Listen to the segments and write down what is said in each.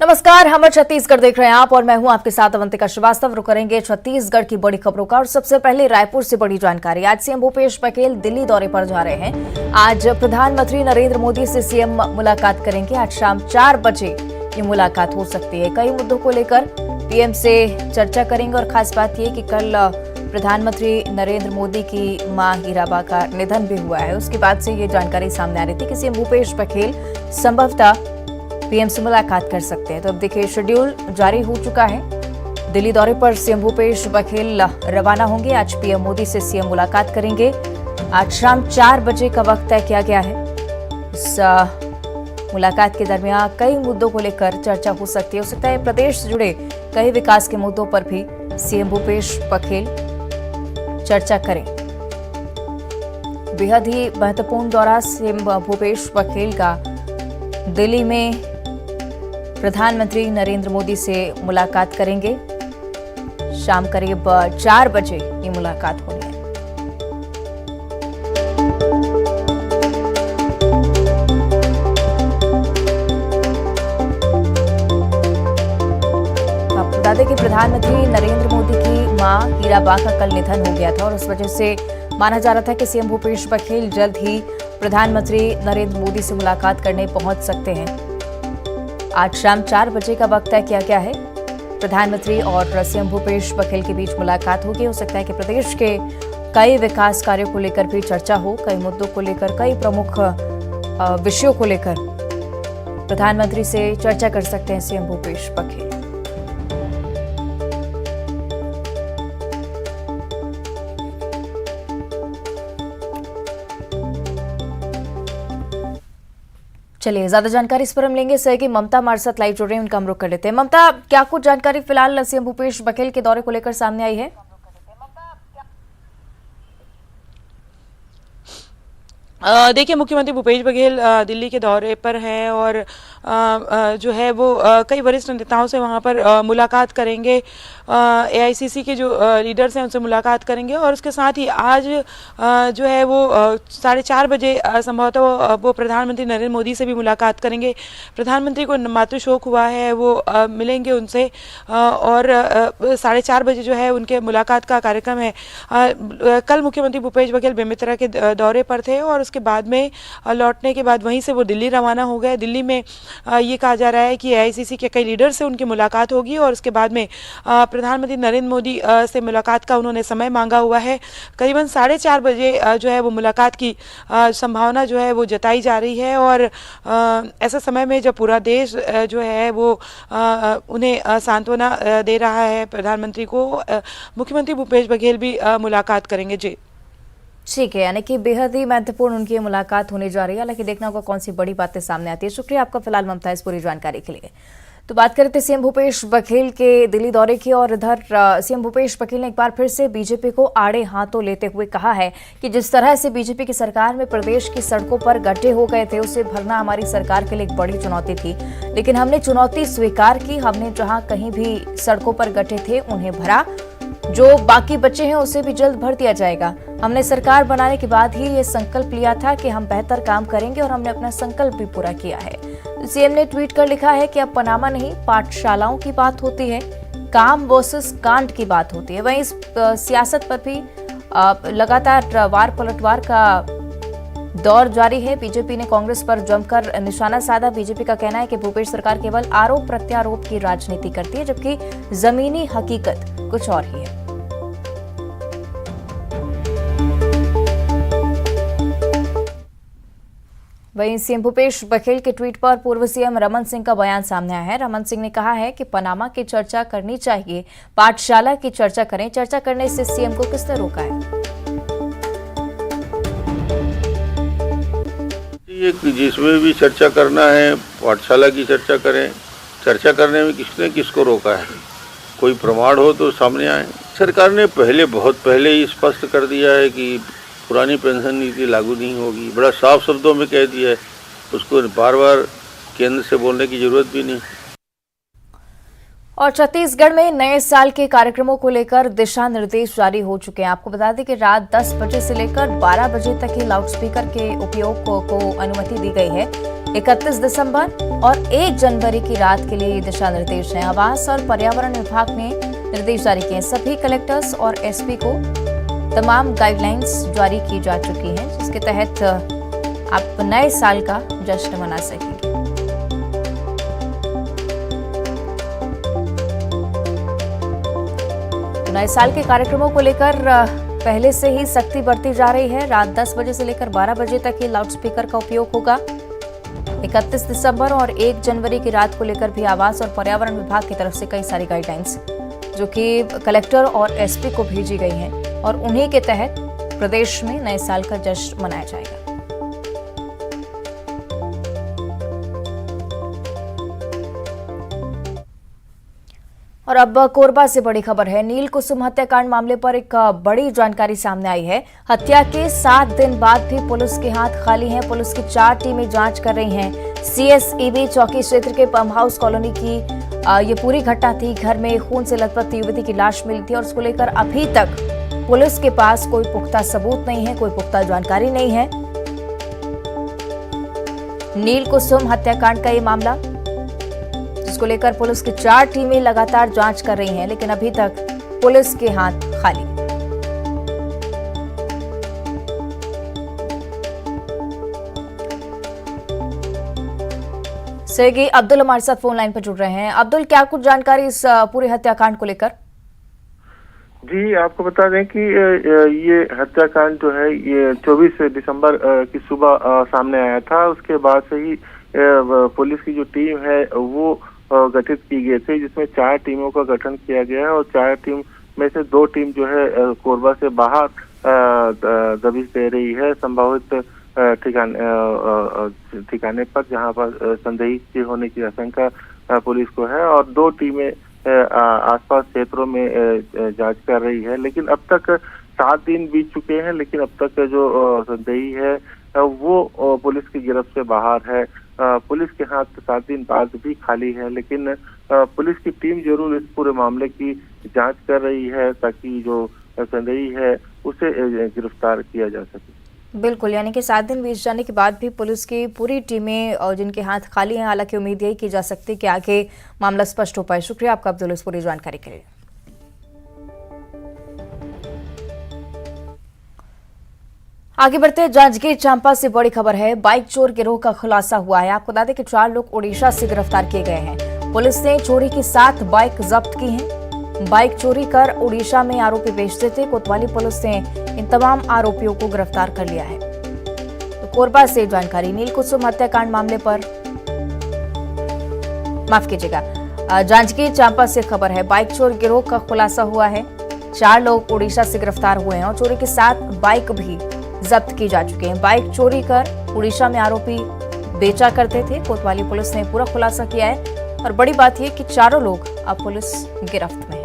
नमस्कार, हम छत्तीसगढ़ देख रहे हैं आप और मैं हूं आपके साथ अवंतिका श्रीवास्तव। रुक करेंगे छत्तीसगढ़ की बड़ी खबरों का और सबसे पहले रायपुर से बड़ी जानकारी। आज सीएम भूपेश बघेल दिल्ली दौरे पर जा रहे हैं। आज प्रधानमंत्री नरेंद्र मोदी से सीएम मुलाकात करेंगे। आज शाम 4 बजे ये मुलाकात हो सकती है। कई मुद्दों को लेकर पीएम से चर्चा करेंगे और खास बात यह कि कल प्रधानमंत्री नरेंद्र मोदी की मां हीराबा का निधन भी हुआ है। उसके बाद से ये जानकारी सामने आ रही थी कि सीएम भूपेश बघेल संभवतः पीएम से मुलाकात कर सकते हैं। तो अब देखिए शेड्यूल जारी हो चुका है। दिल्ली दौरे पर सीएम भूपेश बघेल रवाना होंगे। आज पीएम मोदी से सीएम मुलाकात करेंगे। आज शाम 4 बजे का वक्त तय किया गया है। इस मुलाकात के दरमियान कई मुद्दों को लेकर चर्चा हो सकती है। हो सकता है प्रदेश से जुड़े कई विकास के मुद्दों पर भी सीएम भूपेश बघेल चर्चा करें। बेहद ही महत्वपूर्ण दौरा सीएम भूपेश बघेल का दिल्ली में प्रधानमंत्री नरेंद्र मोदी से मुलाकात करेंगे। शाम करीब 4 बजे ये मुलाकात होनी है। आपको बता दें कि प्रधानमंत्री नरेंद्र मोदी की मां हीराबा का कल निधन हो गया था और उस वजह से माना जा रहा था कि सीएम भूपेश बघेल जल्द ही प्रधानमंत्री नरेंद्र मोदी से मुलाकात करने पहुंच सकते हैं। आज शाम 4 बजे का वक्त तय किया गया है। प्रधानमंत्री और सीएम भूपेश बघेल के बीच मुलाकात होगी। हो सकता है कि प्रदेश के कई विकास कार्यों को लेकर भी चर्चा हो। कई मुद्दों को लेकर, कई प्रमुख विषयों को लेकर प्रधानमंत्री से चर्चा कर सकते हैं सीएम भूपेश बघेल। चलिए ज्यादा जानकारी इस पर हम लेंगे। सहयोगी ममता हमारे साथ लाइव जुड़ रहे हैं, उनका हम रुख कर लेते हैं। ममता, क्या कुछ जानकारी फिलहाल सीएम भूपेश बघेल के दौरे को लेकर सामने आई है? देखिए, मुख्यमंत्री भूपेश बघेल दिल्ली के दौरे पर हैं और जो है वो कई वरिष्ठ नेताओं से वहाँ पर मुलाकात करेंगे। एआईसीसी के जो लीडर्स हैं उनसे मुलाकात करेंगे और उसके साथ ही आज जो है वो 4:30 बजे संभवतः वो प्रधानमंत्री नरेंद्र मोदी से भी मुलाकात करेंगे। प्रधानमंत्री को मातृशोक हुआ है, वो मिलेंगे उनसे और 4:30 बजे जो है उनके मुलाकात का कार्यक्रम है। कल मुख्यमंत्री भूपेश बघेल बेमेतरा के दौरे पर थे और उसके बाद में लौटने के बाद वहीं से वो दिल्ली रवाना हो गए। दिल्ली में ये कहा जा रहा है कि एआईसीसी के कई लीडर से उनकी मुलाकात होगी और उसके बाद में प्रधानमंत्री नरेंद्र मोदी से मुलाकात का उन्होंने समय मांगा हुआ है। करीबन 4:30 बजे जो है वो मुलाकात की संभावना जो है वो जताई जा रही है और ऐसा समय में जब पूरा देश जो है वो उन्हें सांत्वना दे रहा है प्रधानमंत्री को, मुख्यमंत्री भूपेश बघेल भी मुलाकात करेंगे। जी ठीक है, यानी कि बेहद ही महत्वपूर्ण उनकी मुलाकात होने जा रही है। हालांकि देखना होगा कौन सी बड़ी बातें सामने आती है। शुक्रिया आपका फिलहाल ममता इस पूरी जानकारी के लिए। तो बात करते सीएम भूपेश बघेल के दिल्ली दौरे की और इधर सीएम भूपेश बघेल ने एक बार फिर से बीजेपी को आड़े हाथों लेते हुए कहा है कि जिस तरह से बीजेपी की सरकार में प्रदेश की सड़कों पर गड्ढे हो गए थे उसे भरना हमारी सरकार के लिए एक बड़ी चुनौती थी, लेकिन हमने चुनौती स्वीकार की। हमने जहां कहीं भी सड़कों पर गड्ढे थे उन्हें भरा, जो बाकी बचे हैं उसे भी जल्द भर दिया जाएगा। हमने सरकार बनाने के बाद ही ये संकल्प लिया था कि हम बेहतर काम करेंगे और हमने अपना संकल्प भी पूरा किया है। सीएम ने ट्वीट कर लिखा है कि अब पनामा नहीं, पाठशालाओं की बात होती है, काम वर्सेस कांड की बात होती है। वहीं इस सियासत पर भी लगातार वार पलटवार का दौर जारी है। बीजेपी ने कांग्रेस पर जमकर निशाना साधा। बीजेपी का कहना है कि भूपेश सरकार केवल आरोप प्रत्यारोप की राजनीति करती है, जबकि जमीनी हकीकत कुछ और ही है। वहीं सीएम भूपेश बघेल के ट्वीट पर पूर्व सीएम रमन सिंह का बयान सामने आया है। रमन सिंह ने कहा है कि पनामा की चर्चा करनी चाहिए, पाठशाला की चर्चा करें। चर्चा करने से सीएम को किसने रोका है? जिसमें भी चर्चा करना है पाठशाला की चर्चा करें। चर्चा करने में किसने किसको रोका है? कोई प्रमाण हो तो सामने आए। सरकार ने बहुत पहले ही स्पष्ट कर दिया है कि पुरानी पेंशन नीति लागू नहीं होगी। बड़ा साफ शब्दों में कह दिया है, उसको बार बार केंद्र से बोलने की जरूरत भी नहीं। और छत्तीसगढ़ में नए साल के कार्यक्रमों को लेकर दिशा निर्देश जारी हो चुके हैं। आपको बता दें कि रात 10 बजे से लेकर 12 बजे तक ही लाउडस्पीकर के उपयोग को अनुमति दी गई है। 31 दिसंबर और 1 जनवरी की रात के लिए ये दिशा निर्देश हैं। आवास और पर्यावरण विभाग ने निर्देश जारी किए हैं। सभी कलेक्टर्स और एसपी को तमाम गाइडलाइंस जारी की जा चुकी हैं, जिसके तहत आप नए साल का जश्न मना सकेंगे। नए साल के कार्यक्रमों को लेकर पहले से ही सख्ती बरती जा रही है। रात 10 बजे से लेकर 12 बजे तक ही लाउडस्पीकर का उपयोग होगा। 31 दिसंबर और 1 जनवरी की रात को लेकर भी आवास और पर्यावरण विभाग की तरफ से कई सारी गाइडलाइंस जो कि कलेक्टर और एसपी को भेजी गई हैं और उन्हीं के तहत प्रदेश में नए साल का जश्न मनाया जाएगा। और अब कोरबा से बड़ी खबर है। नील कुसुम हत्याकांड मामले पर एक बड़ी जानकारी सामने आई है। हत्या के 7 दिन बाद भी पुलिस के हाथ खाली हैं। पुलिस की 4 टीमें जांच कर रही हैं। सीएसईबी चौकी क्षेत्र के पंप हाउस कॉलोनी की ये पूरी घटना थी। घर में खून से लथपथ युवती की लाश मिली थी और उसको लेकर अभी तक पुलिस के पास कोई पुख्ता सबूत नहीं है, कोई पुख्ता जानकारी नहीं है। नील कुसुम हत्याकांड का ये मामला, जिसको लेकर पुलिस की 4 टीमें लगातार जांच कर रही हैं, लेकिन अभी तक पुलिस के हाथ खाली। सहयोगी अब्दुल हमारे साथ फोन लाइन पर जुड़ रहे हैं। अब्दुल, क्या कुछ जानकारी इस पूरे हत्याकांड को लेकर? जी, आपको बता दें कि ये हत्याकांड जो है ये 24 दिसंबर की सुबह सामने आया था। उसके बाद से ही पुलिस की जो टीम है वो गठित की गई थी, जिसमें 4 टीमों का गठन किया गया है और 4 टीम में से 2 टीम जो है कोरबा से बाहर दबिश दे रही है संभावित ठिकाने पर, जहां पर संदेही होने की आशंका पुलिस को है, और 2 टीमें आसपास क्षेत्रों में जांच कर रही है। लेकिन अब तक 7 दिन बीत चुके हैं, लेकिन अब तक जो संदेही है वो पुलिस की गिरफ्त से बाहर है। पुलिस के हाथ 7 दिन बाद भी खाली है, लेकिन पुलिस की टीम जरूर इस पूरे मामले की जांच कर रही है ताकि जो संदेही है उसे गिरफ्तार किया जा सके। बिल्कुल, यानी कि 7 दिन बीत जाने के बाद भी पुलिस की पूरी टीमें और जिनके हाथ खाली हैं, हालांकि उम्मीद यही की जा सकती है कि आगे मामला स्पष्ट हो पाए। शुक्रिया आपका अब्दुल इस पूरी जानकारी के लिए। आगे बढ़ते हैं। जांजगीर चांपा से बड़ी खबर है। बाइक चोर गिरोह का खुलासा हुआ है। आपको बता दें कि 4 लोग उड़ीसा से गिरफ्तार किए गए हैं। पुलिस ने चोरी की 7 बाइक जब्त की हैं। बाइक चोरी कर उड़ीसा में आरोपी बेचते थे। कोतवाली पुलिस ने इन तमाम आरोपियों को गिरफ्तार कर लिया है। तो कोरबा से जानकारी। नील कुसुम हत्याकांड मामले पर, माफ कीजिएगा, जांजगीर चांपा से खबर है। बाइक चोर गिरोह का खुलासा हुआ है। 4 लोग उड़ीसा से गिरफ्तार हुए हैं और चोरी की 7 बाइक भी जब्त की जा चुकी हैं। बाइक चोरी कर उड़ीसा में आरोपी बेचा करते थे। कोतवाली पुलिस ने पूरा खुलासा किया है और बड़ी बात यह कि 4 लोग अब पुलिस गिरफ्त में हैं।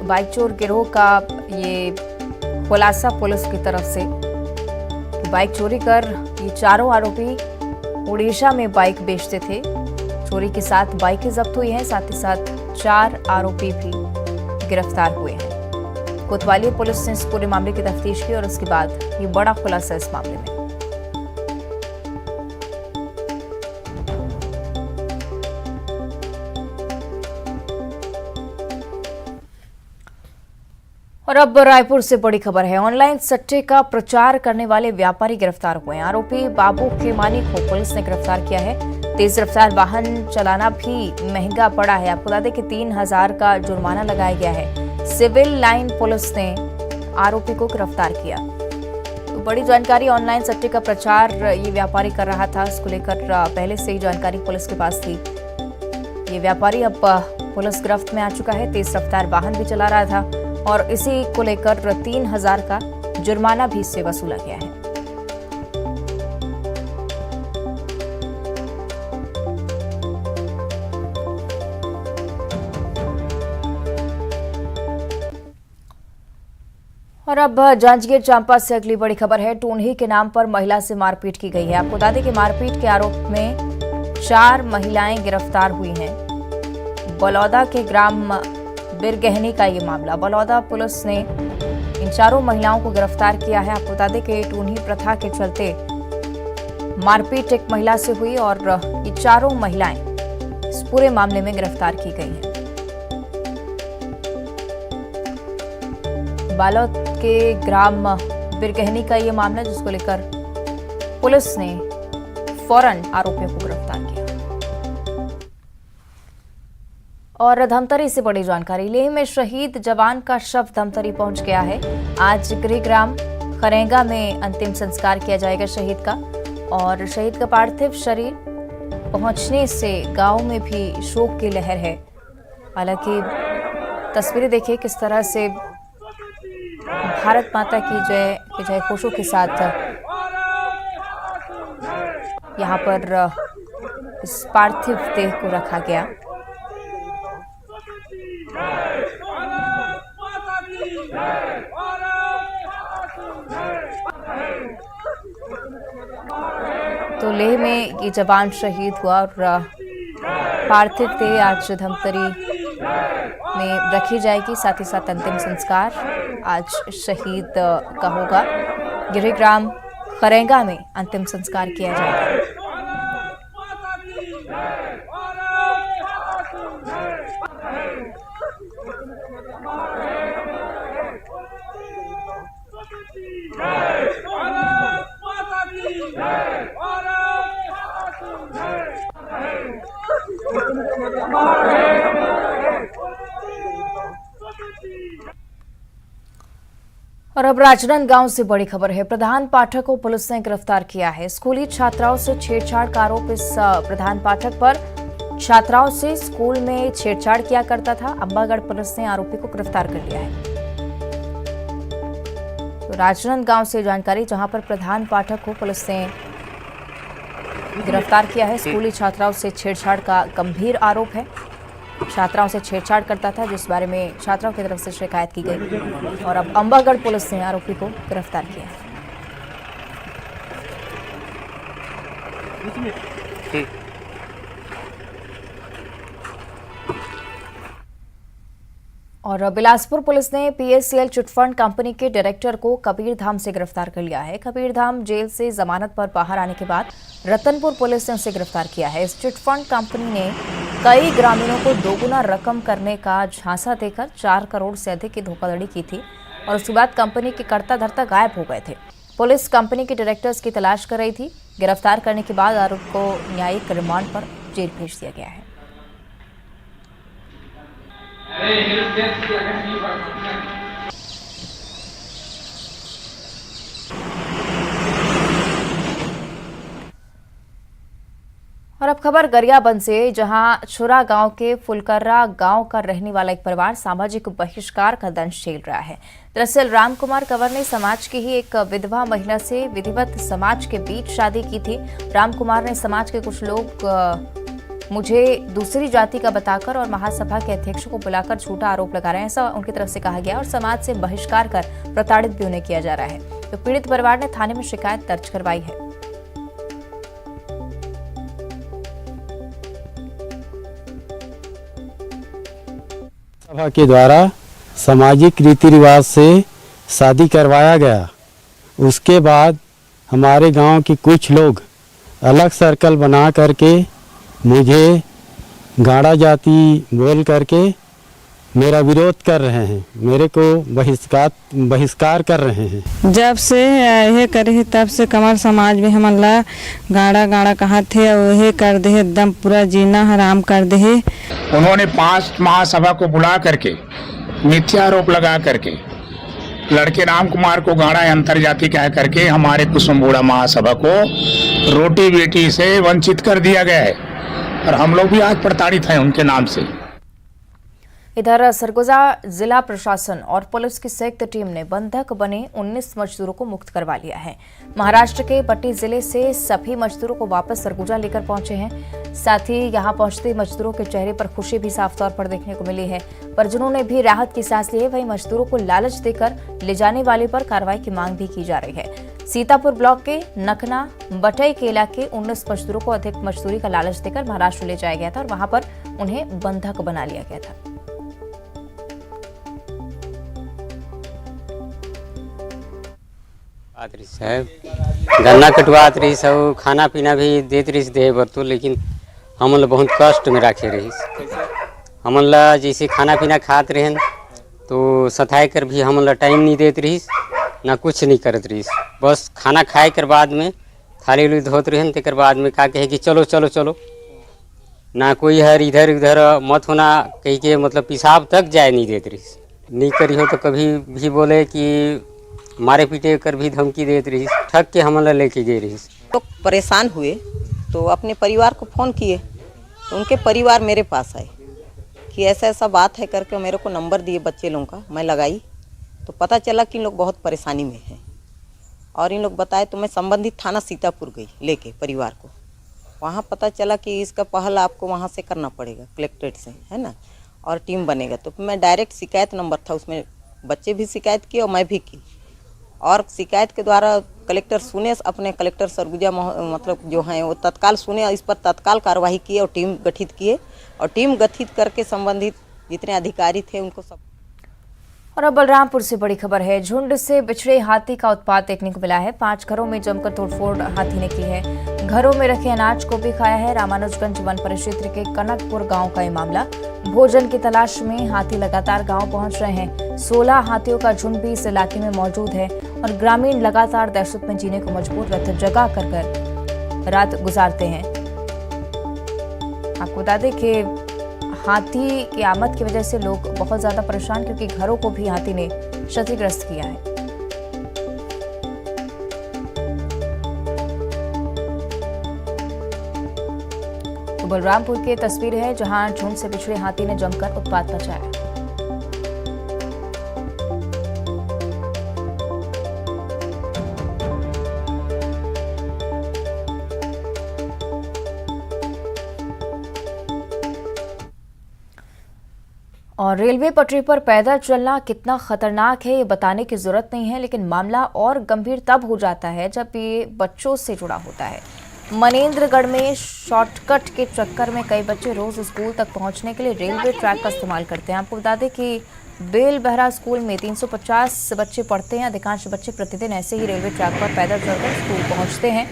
बाइक चोर गिरोह का ये खुलासा पुलिस की तरफ से, बाइक चोरी कर ये 4 आरोपी उड़ीसा में बाइक बेचते थे। चोरी की 7 बाइकें जब्त हुई हैं, साथ ही साथ 4 आरोपी भी गिरफ्तार हुए हैं। कोतवाली पुलिस ने इस पूरे मामले की तफ्तीश की और उसके बाद ये बड़ा खुलासा इस मामले में। और अब रायपुर से बड़ी खबर है। ऑनलाइन सट्टे का प्रचार करने वाले व्यापारी गिरफ्तार हुए हैं। आरोपी बाबू खेमानी को पुलिस ने गिरफ्तार किया है। तेज रफ्तार वाहन चलाना भी महंगा पड़ा है। आपको बता दें कि 3000 का जुर्माना लगाया गया है। सिविल लाइन पुलिस ने आरोपी को गिरफ्तार किया। तो बड़ी जानकारी, ऑनलाइन सट्टे का प्रचार ये व्यापारी कर रहा था। इसको लेकर पहले से ही जानकारी पुलिस के पास थी। ये व्यापारी अब पुलिस गिरफ्त में आ चुका है। तेज रफ्तार वाहन भी चला रहा था और इसी को लेकर 3000 का जुर्माना भी इससे वसूला गया है। और अब जांजगीर चांपा से अगली बड़ी खबर है। टूंढी के नाम पर महिला से मारपीट की गई है। आपको बता दें कि मारपीट के आरोप में 4 महिलाएं गिरफ्तार हुई हैं। बलौदा के ग्राम बिरगहनी का ये मामला। बलौदा पुलिस ने इन 4 महिलाओं को गिरफ्तार किया है। आपको बता दें कि टूंढी प्रथा के चलते मारपीट एक महिला से हुई और ये 4 महिलाएं इस पूरे मामले में गिरफ्तार की गई हैं। बालोद के ग्राम बिरगहनी का ये मामला, जिसको लेकर पुलिस ने फौरन आरोपियों को गिरफ्तार किया। और धमतरी से बड़ी जानकारी। लेह में शहीद जवान का शव धमतरी पहुंच गया है। आज गृहग्राम खरेंगा में अंतिम संस्कार किया जाएगा शहीद का। और शहीद का पार्थिव शरीर पहुंचने से गांव में भी शोक की लहर है। हालांकि तस्वीरें देखिए किस तरह से भारत माता की जय के जय घोषों के साथ यहाँ पर इस पार्थिव देह को रखा गया। तो लेह में ये जवान शहीद हुआ और पार्थिव देह आज धमतरी में रखी जाएगी। साथ ही साथ अंतिम संस्कार आज शहीद का होगा। गृहग्राम खरेंगा में अंतिम संस्कार किया जाएगा। और अब राजनांदगांव से बड़ी खबर है। प्रधान पाठक को पुलिस ने गिरफ्तार किया है। स्कूली छात्राओं से छेड़छाड़ का आरोप इस प्रधान पाठक पर। छात्राओं से स्कूल में छेड़छाड़ किया करता था। अंबागढ़ पुलिस ने आरोपी को गिरफ्तार कर लिया है। तो राजनांदगांव से जानकारी, जहां पर प्रधान पाठक को पुलिस ने गिरफ्तार किया है। स्कूली छात्राओं से छेड़छाड़ का गंभीर आरोप है। छात्राओं से छेड़छाड़ करता था, जिस बारे में छात्राओं की तरफ से शिकायत की गई और अब अंबागढ़ पुलिस ने आरोपी को गिरफ्तार किया है। और बिलासपुर पुलिस ने पीएससीएल चिटफंड कंपनी के डायरेक्टर को कबीरधाम से गिरफ्तार कर लिया है। कबीरधाम जेल से जमानत पर बाहर आने के बाद रतनपुर पुलिस ने उसे गिरफ्तार किया है। इस चिटफंड कंपनी ने कई ग्रामीणों को दोगुना रकम करने का झांसा देकर 4 करोड़ से अधिक की धोखाधड़ी की थी और उसके बाद कंपनी के कर्ता धर्ता गायब हो गए थे। पुलिस कंपनी के डायरेक्टर्स की तलाश कर रही थी। गिरफ्तार करने के बाद आरोपी को न्यायिक रिमांड पर जेल भेज दिया गया है। और अब खबर गरियाबंद से, जहां छुरा गांव के फुलकर्रा गांव का रहने वाला एक परिवार सामाजिक बहिष्कार का दंश झेल रहा है। दरअसल रामकुमार कंवर ने समाज की ही एक विधवा महिला से विधिवत समाज के बीच शादी की थी। रामकुमार ने समाज के कुछ लोग मुझे दूसरी जाति का बताकर और महासभा के अध्यक्ष को बुलाकर झूठा आरोप लगा रहे हैं, ऐसा उनकी तरफ से कहा गया और समाज से बहिष्कार कर प्रताड़ित भी उन्हें किया जा रहा है। तो पीड़ित परिवार ने थाने में शिकायत दर्ज करवाई है। सभा के द्वारा सामाजिक रीति रिवाज से शादी करवाया गया। उसके बाद हमारे गांव के कुछ लोग अलग सर्कल बना करके मुझे गाड़ा जाति बोल करके मेरा विरोध कर रहे हैं, मेरे को बहिष्कार कर रहे हैं। जब से यह करे तब से कंवर समाज में हमला गाड़ा कहा थे, वह कर दे एकदम पूरा जीना हराम कर दे। उन्होंने 5 महासभा को बुला करके मिथ्या आरोप लगा करके लड़के राम कुमार को गाड़ा अंतर जाति कह करके हमारे कुसुम्बोड़ा महासभा को रोटी बेटी से वंचित कर दिया गया है और हम लोग भी आज प्रताड़ित हैं उनके नाम से। इधर सरगुजा जिला प्रशासन और पुलिस की संयुक्त टीम ने बंधक बने 19 मजदूरों को मुक्त करवा लिया है। महाराष्ट्र के पट्टी जिले से सभी मजदूरों को वापस सरगुजा लेकर पहुंचे हैं। साथ ही यहां पहुंचते मजदूरों के चेहरे पर खुशी भी साफ तौर पर देखने को मिली है। परिजनों ने भी राहत की सांस ली है। वहीं मजदूरों को लालच देकर ले जाने वाले पर कार्रवाई की मांग भी की जा रही है। सीतापुर ब्लॉक के नखना बटई केला के 19 मजदूरों को अधिक मजदूरी का लालच देकर महाराष्ट्र ले जाया गया था और वहां पर उन्हें बंधक बना लिया गया था। गन्ना कटवात रही सब, खाना पीना भी देत रही दे बरतो, लेकिन हमन बहुत कष्ट में रखे रही। हमन ला जैसे खाना पीना खात रहन तो सताए कर भी हमन ला टाइम नहीं देत रही, ना कुछ नहीं करत रही। बस खाना खाए कर बाद में थाली उली धोत रहन, तेकर बाद में का कहे कि चलो चलो चलो, ना कोई हर इधर उधर मत होना कही के, मतलब पेशाब तक जाए नहीं देत रही। नहीं करी हो तो कभी भी बोले कि मारे पीटे कर भी धमकी देत रही, ठग के हमला लेके गए रही। तो परेशान हुए तो अपने परिवार को फ़ोन किए तो उनके परिवार मेरे पास आए कि ऐसा ऐसा बात है करके मेरे को नंबर दिए बच्चे लोगों का। मैं लगाई तो पता चला कि इन लोग बहुत परेशानी में हैं और इन लोग बताए तो मैं संबंधित थाना सीतापुर गई लेके परिवार को। वहाँ पता चला कि इसका पहल आपको वहाँ से करना पड़ेगा कलेक्ट्रेट से, है ना, और टीम बनेगा। तो मैं डायरेक्ट शिकायत नंबर था उसमें, बच्चे भी शिकायत किए और मैं भी की, और शिकायत के द्वारा कलेक्टर सुने, अपने कलेक्टर सरगुजा मतलब जो हैं वो तत्काल सुने, इस पर तत्काल कार्रवाई किए और टीम गठित किए और टीम गठित करके संबंधित जितने अधिकारी थे उनको सब। और अब बलरामपुर से बड़ी खबर है। झुंड से बिछड़े हाथी का उत्पात देखने को मिला है। 5 घरों में जमकर तोड़फोड़ हाथी ने की है। घरों में रखे अनाज को भी खाया है। रामानुजगंज वन परिक्षेत्र के कनकपुर गांव का ये मामला। भोजन की तलाश में हाथी लगातार गांव पहुंच रहे हैं। 16 हाथियों का झुंड भी इस इलाके में मौजूद है और ग्रामीण लगातार दहशत में जीने को मजबूर रहते जगह कर रात गुजारते हैं। आपको बता दें कि हाथी की आमद की वजह से लोग बहुत ज्यादा परेशान, क्योंकि घरों को भी हाथी ने क्षतिग्रस्त किया है। तो बलरामपुर की तस्वीर है जहां झुंड से बिछड़े हाथी ने जमकर उत्पात मचाया। और रेलवे पटरी पर पैदल चलना कितना खतरनाक है ये बताने की जरूरत नहीं है, लेकिन मामला और गंभीर तब हो जाता है जब ये बच्चों से जुड़ा होता है। मनेंद्रगढ़ में शॉर्टकट के चक्कर में कई बच्चे रोज स्कूल तक पहुंचने के लिए रेलवे ट्रैक का इस्तेमाल करते हैं। आपको बता दें कि बेल बहरा स्कूल में 350 बच्चे पढ़ते हैं। अधिकांश बच्चे प्रतिदिन ऐसे ही रेलवे ट्रैक पर पैदल चलकर स्कूल पहुंचते हैं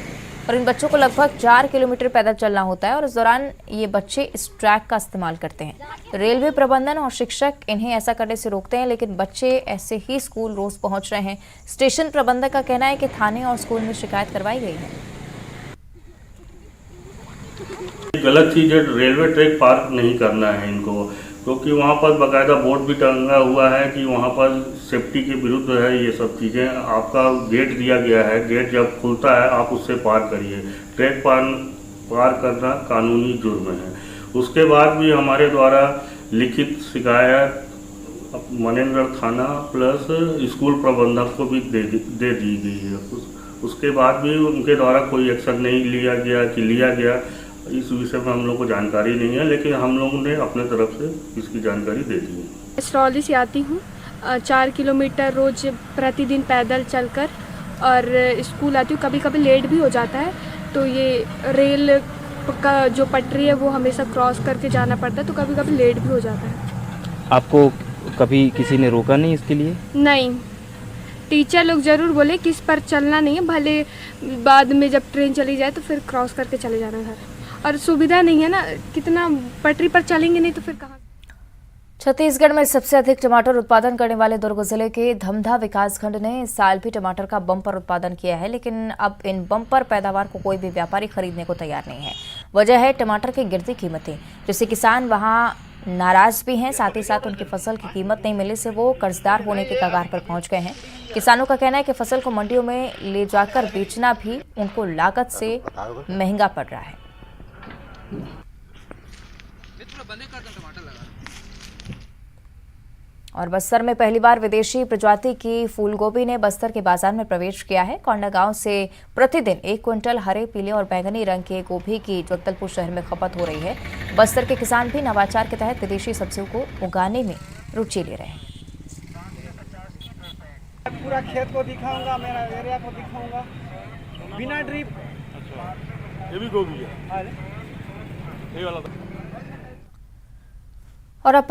और इन बच्चों को लगभग 4 किलोमीटर पैदल चलना होता है और इस दौरान ये बच्चे इस ट्रैक का इस्तेमाल करते हैं। रेलवे प्रबंधन और शिक्षक इन्हें ऐसा करने से रोकते हैं, लेकिन बच्चे ऐसे ही स्कूल रोज पहुंच रहे हैं। स्टेशन प्रबंधक का कहना है कि थाने और स्कूल में शिकायत करवाई गई है। गलत चीज है, रेलवे ट्रैक पार नहीं करना है इनको, क्योंकि वहाँ पर बाकायदा बोर्ड भी टंगा हुआ है कि वहाँ पर सेफ्टी के विरुद्ध है ये सब चीज़ें। आपका गेट दिया गया है, गेट जब खुलता है आप उससे पार करिए। ट्रैक पार करना कानूनी जुर्म है। उसके बाद भी हमारे द्वारा लिखित शिकायत मनेंद्रगढ़ थाना प्लस स्कूल प्रबंधक को भी दे दी गई है। उसके बाद भी उनके द्वारा कोई एक्शन नहीं लिया गया कि लिया गया, इस विषय में हम लोग को जानकारी नहीं है, लेकिन हम लोगों ने अपने तरफ से इसकी जानकारी दे दी है। स्ट्रॉली से आती हूँ, 4 किलोमीटर रोज प्रतिदिन पैदल चलकर और स्कूल आती हूँ। कभी कभी लेट भी हो जाता है, तो ये रेल का जो पटरी है वो हमेशा क्रॉस करके जाना पड़ता है, तो कभी कभी लेट भी हो जाता है। आपको कभी किसी ने रोका नहीं इसके लिए? नहीं, टीचर लोग ज़रूर बोले कि इस पर चलना नहीं है, भले बाद में जब ट्रेन चली जाए तो फिर क्रॉस करके चले जाना घर, और सुविधा नहीं है ना, कितना पटरी पर चलेंगे नहीं तो फिर कहाँ। छत्तीसगढ़ में सबसे अधिक टमाटर उत्पादन करने वाले दुर्ग जिले के धमधा विकासखंड ने इस साल भी टमाटर का बम्पर उत्पादन किया है, लेकिन अब इन बम्पर पैदावार को कोई भी व्यापारी खरीदने को तैयार नहीं है। वजह है टमाटर की गिरती कीमतें, जिससे किसान वहां नाराज भी हैं। साथ ही साथ उनकी फसल की कीमत नहीं मिलने से वो कर्जदार होने के कगार पर पहुंच गए हैं। किसानों का कहना है कि फसल को मंडियों में ले जाकर बेचना भी उनको लागत से महंगा पड़ रहा है। और बस्तर में पहली बार विदेशी प्रजाति की फूलगोभी ने बस्तर के बाजार में प्रवेश किया है। कोंडागांव से प्रतिदिन 1 क्विंटल हरे, पीले और बैंगनी रंग के गोभी की जगदलपुर शहर में खपत हो रही है। बस्तर के किसान भी नवाचार के तहत विदेशी सब्जियों को उगाने में रुचि ले रहे हैं। पूरा खेत को दिखाऊंगा, मेरा एरिया को दिखाऊंगा बिना ड्रिप। ये भी गोभी है, ये वाला। और अब